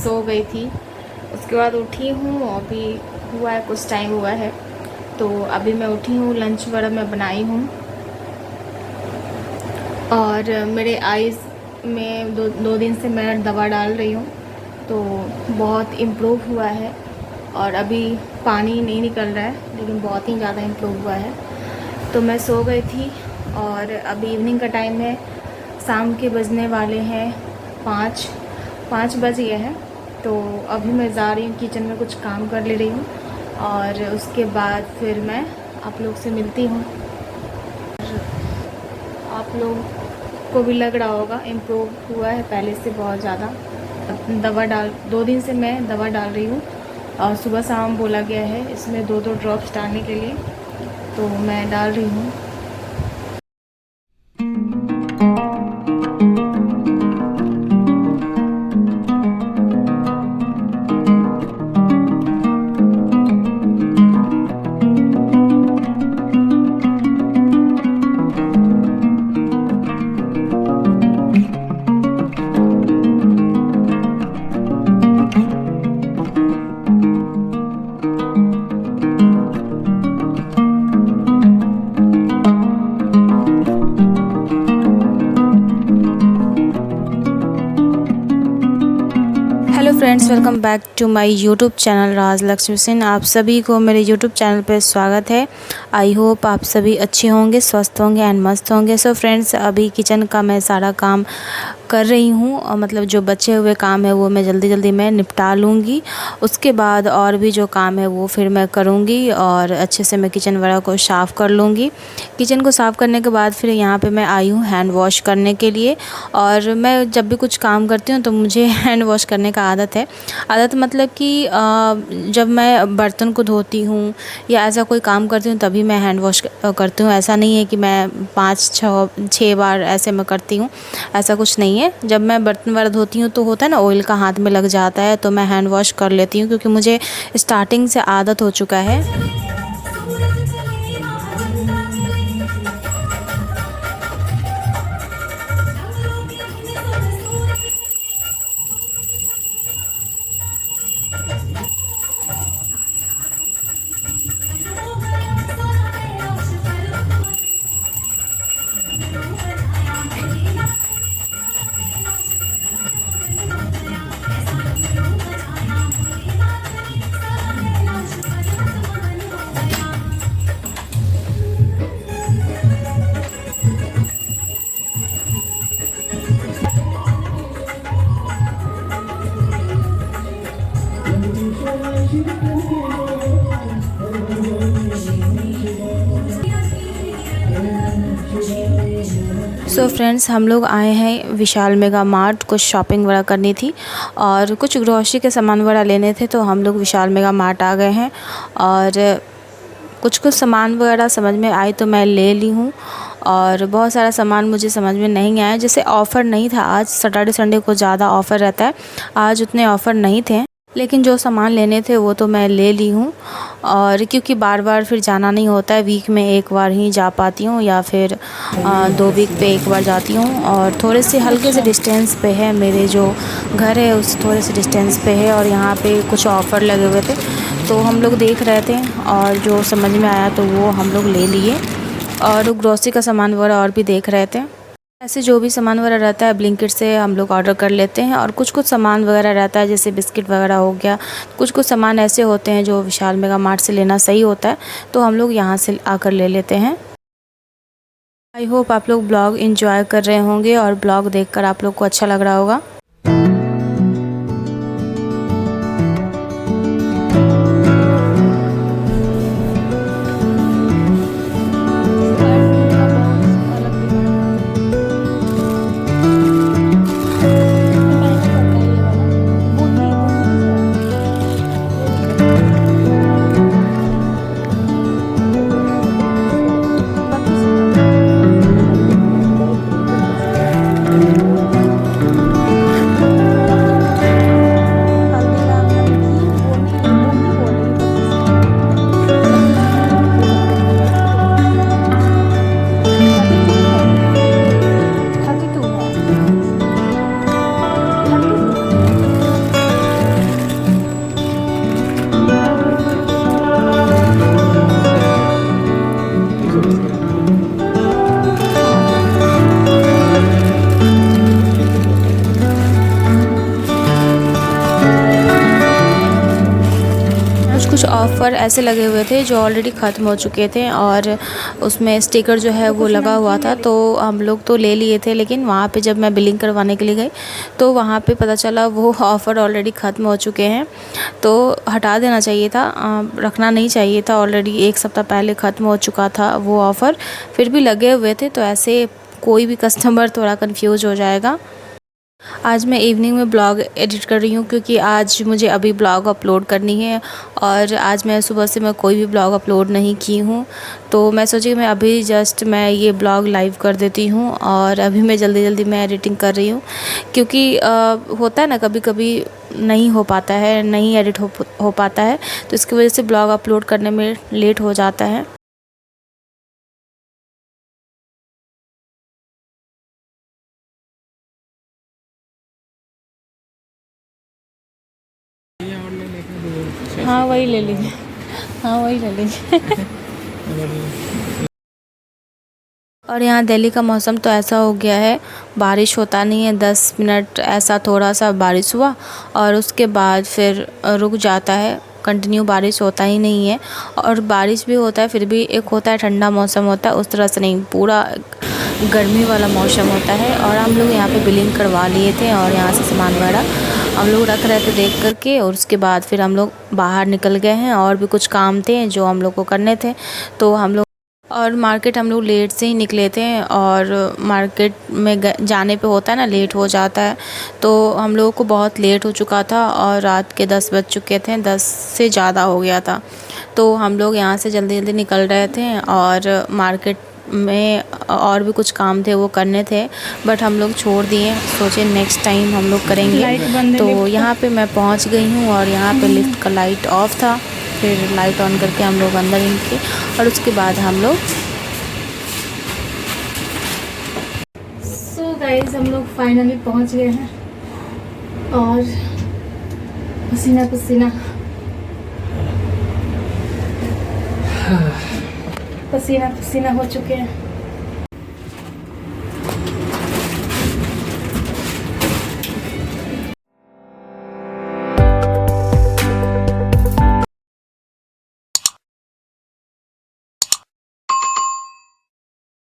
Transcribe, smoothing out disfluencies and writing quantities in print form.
सो गई थी। उसके बाद उठी हूँ, अभी हुआ है कुछ टाइम हुआ है, तो अभी मैं उठी हूँ, लंच वगैरह मैं बनाई हूँ। और मेरे आइज़ में दो दिन से मैं दवा डाल रही हूँ, तो बहुत इम्प्रूव हुआ है। और अभी पानी नहीं निकल रहा है, लेकिन बहुत ही ज़्यादा इम्प्रूव हुआ है। तो मैं सो गई थी और अभी इवनिंग का टाइम है, शाम के बजने वाले हैं 5 बज गए हैं। तो अभी मैं जा रही हूँ किचन में, कुछ काम कर ले रही हूँ और उसके बाद फिर मैं आप लोग से मिलती हूँ। आप लोग को भी लग रहा होगा इम्प्रूव हुआ है पहले से बहुत ज़्यादा। 2 दिन से मैं दवा डाल रही हूँ और सुबह शाम बोला गया है इसमें 2-2 ड्रॉप्स डालने के लिए, तो मैं डाल रही हूँ। Hello friends, welcome back to my YouTube channel Raj Lakshmi Singh. आप सभी को मेरे यूट्यूब चैनल पर स्वागत है। आई होप आप सभी अच्छे होंगे, स्वस्थ होंगे एंड मस्त होंगे। सो फ्रेंड्स, अभी किचन का मैं सारा काम कर रही हूँ और मतलब जो बचे हुए काम है वो मैं जल्दी मैं निपटा लूँगी। उसके बाद और भी जो काम है वो फिर मैं करूँगी और अच्छे से मैं किचन वगैरह को साफ़ कर लूँगी। किचन को साफ़ करने के बाद फिर यहाँ पे मैं आई हूँ हैंड वॉश करने के लिए। और मैं जब भी कुछ काम करती हूँ तो मुझे हैंड वॉश करने का आदत है। आदत मतलब कि जब मैं बर्तन को धोती हूँ या ऐसा कोई काम करती हूँ तभी मैं हैंड वॉश करती हूँ। ऐसा नहीं है कि मैं 5-6 बार ऐसे मैं करती हूँ, ऐसा कुछ नहीं है। जब मैं बर्तन वगैरह धोती हूँ तो होता है ना, ऑयल का हाथ में लग जाता है, तो मैं हैंड वॉश कर लेती हूँ क्योंकि मुझे स्टार्टिंग से आदत हो चुका है। सो फ्रेंड्स, हम लोग आए हैं विशाल मेगा मार्ट, कुछ शॉपिंग वगैरह करनी थी और कुछ ग्रोसरी के सामान वगैरह लेने थे, तो हम लोग विशाल मेगा मार्ट आ गए हैं। और कुछ सामान वगैरह समझ में आई तो मैं ले ली हूँ और बहुत सारा सामान मुझे समझ में नहीं आया। जैसे ऑफ़र नहीं था, आज सैटरडे संडे को ज़्यादा ऑफ़र रहता है, आज उतने ऑफ़र नहीं थे, लेकिन जो सामान लेने थे वो तो मैं ले ली हूँ। और क्योंकि बार बार फिर जाना नहीं होता है, वीक में एक बार ही जा पाती हूँ या फिर 2 वीक पे एक बार जाती हूँ। और थोड़े से हल्के से डिस्टेंस पे है, मेरे जो घर है उस थोड़े से डिस्टेंस पे है और यहाँ पे कुछ ऑफ़र लगे हुए थे, तो हम लोग देख रहे थे और जो समझ में आया तो वो हम लोग ले लिए। और ग्रोसरी का सामान वगैरह और भी देख रहे थे। ऐसे जो भी सामान वगैरह रहता है ब्लिंकिट से हम लोग ऑर्डर कर लेते हैं। और कुछ सामान वगैरह रहता है जैसे बिस्किट वगैरह हो गया, कुछ सामान ऐसे होते हैं जो विशाल मेगा मार्ट से लेना सही होता है, तो हम लोग यहाँ से आकर ले लेते हैं। आई होप आप लोग ब्लॉग एंजॉय कर रहे होंगे और ब्लॉग देखकर आप लोग को अच्छा लग रहा होगा। ऑफ़र ऐसे लगे हुए थे जो ऑलरेडी ख़त्म हो चुके थे और उसमें स्टिकर जो है वो लगा हुआ था, तो हम लोग तो ले लिए थे। लेकिन वहाँ पे जब मैं बिलिंग करवाने के लिए गई तो वहाँ पे पता चला वो ऑफ़र ऑलरेडी ख़त्म हो चुके हैं। तो हटा देना चाहिए था, रखना नहीं चाहिए था। ऑलरेडी 1 सप्ताह पहले ख़त्म हो चुका था वो ऑफ़र, फिर भी लगे हुए थे, तो ऐसे कोई भी कस्टमर थोड़ा कंफ्यूज हो जाएगा। आज मैं इवनिंग में ब्लॉग एडिट कर रही हूँ क्योंकि आज मुझे अभी ब्लॉग अपलोड करनी है और आज मैं सुबह से मैं कोई भी ब्लॉग अपलोड नहीं की हूँ। तो मैं सोची मैं अभी जस्ट मैं ये ब्लॉग लाइव कर देती हूँ और अभी मैं जल्दी जल्दी मैं एडिटिंग कर रही हूँ क्योंकि होता है ना कभी कभी नहीं हो पाता है, नहीं एडिट हो पाता है, तो इसकी वजह से ब्लॉग अपलोड करने में लेट हो जाता है। हाँ वही ले लीजिए, हाँ वही ले लीजिए। और यहाँ दिल्ली का मौसम तो ऐसा हो गया है, बारिश होता नहीं है, 10 मिनट ऐसा थोड़ा सा बारिश हुआ और उसके बाद फिर रुक जाता है, कंटिन्यू बारिश होता ही नहीं है। और बारिश भी होता है फिर भी एक होता है ठंडा मौसम होता है, उस तरह से नहीं, पूरा गर्मी वाला मौसम होता है। और हम लोग यहाँ पे बिलिंग करवा लिए थे और यहाँ से सामान वगैरह हम लोग रख रहे थे देख करके, और उसके बाद फिर हम लोग बाहर निकल गए हैं और भी कुछ काम थे जो हम लोग को करने थे। तो हम लोग और मार्केट हम लोग लेट से ही निकले थे और मार्केट में जाने पे होता है ना लेट हो जाता है, तो हम लोगों को बहुत लेट हो चुका था और रात के 10 बज चुके थे, 10 से ज़्यादा हो गया था। तो हम लोग यहाँ से जल्दी जल्दी निकल रहे थे और मार्केट में और भी कुछ काम थे वो करने थे, बट हम लोग छोड़ दिए, सोचे नेक्स्ट टाइम हम लोग करेंगे। तो यहाँ पे मैं पहुँच गई हूँ और यहाँ पे लिफ्ट का लाइट ऑफ था, फिर लाइट ऑन करके हम लोग अंदर निकले और उसके बाद हम लोग गाइस हम लोग फाइनली पहुंच गए हैं और पसीना पसीना पसीना पसीना हो चुके हैं।